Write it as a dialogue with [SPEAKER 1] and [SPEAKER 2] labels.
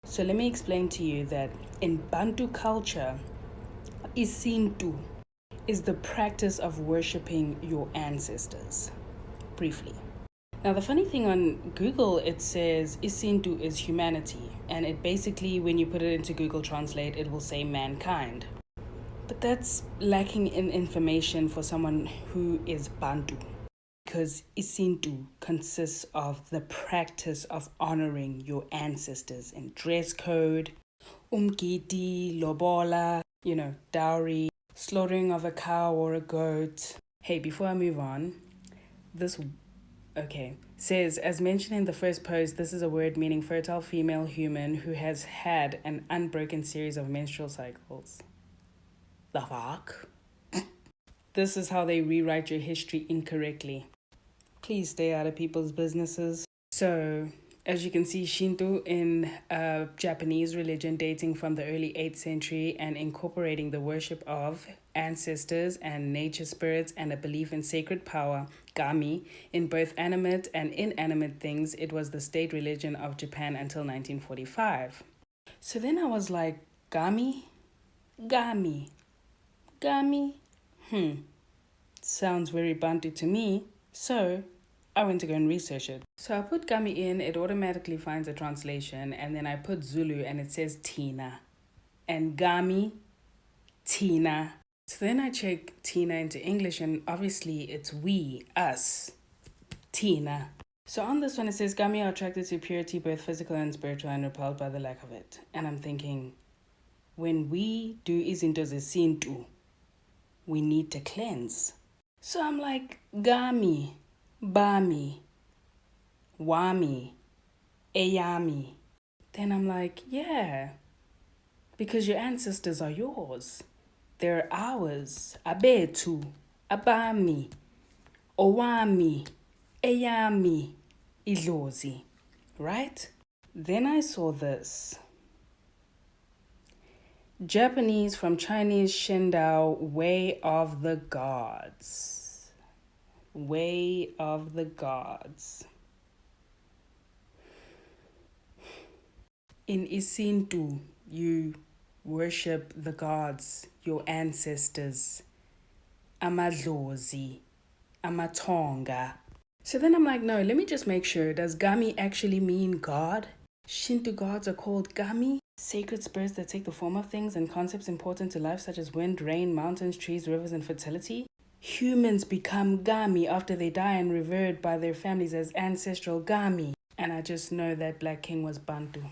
[SPEAKER 1] So let me explain to you that in Bantu culture, isintu is the practice of worshipping your ancestors. Briefly. Now, the funny thing on Google, it says isintu is humanity. And it basically, when you put it into Google Translate, it will say mankind. But that's lacking in information for someone who is Bantu. Because isintu consists of the practice of honoring your ancestors in dress code, umgidi, lobola, dowry, slaughtering of a cow or a goat. Hey, before I move on, says, as mentioned in the first post, this is a word meaning fertile female human who has had an unbroken series of menstrual cycles. The fuck? This is how they rewrite your history incorrectly. Please stay out of people's businesses. So, as you can see, Shinto in Japanese religion dating from the early 8th century and incorporating the worship of ancestors and nature spirits and a belief in sacred power, Gami, in both animate and inanimate things. It was the state religion of Japan until 1945. So then I was like, Gami? Gami? Gami? Sounds very Bantu to me. So I went to go and research it. So I put Gami in, it automatically finds a translation, and then I put Zulu and it says Tina. And Gami, Tina. So then I check Tina into English, and obviously it's we, us, Tina. So on this one it says Gami are attracted to purity, both physical and spiritual, and repelled by the lack of it. And I'm thinking, when we do izinto zesintu, we need to cleanse. So I'm like, Gami, Bami, Wami, Eyami. Then I'm like, yeah, because your ancestors are yours. They're ours. Abetu, Abami, Owami, Eyami, Ilozi. Right? Then I saw this. Japanese from Chinese Shindao, Way of the Gods. Way of the Gods. In Isintu, you worship the gods, your ancestors. Amadlozi, Amatonga. So then I'm like, no, let me just make sure. Does Gami actually mean God? Shinto gods are called Gami? Sacred spirits that take the form of things and concepts important to life such as wind, rain, mountains, trees, rivers, and fertility. Humans become Gami after they die and revered by their families as ancestral Gami. And I just know that Black King was Bantu.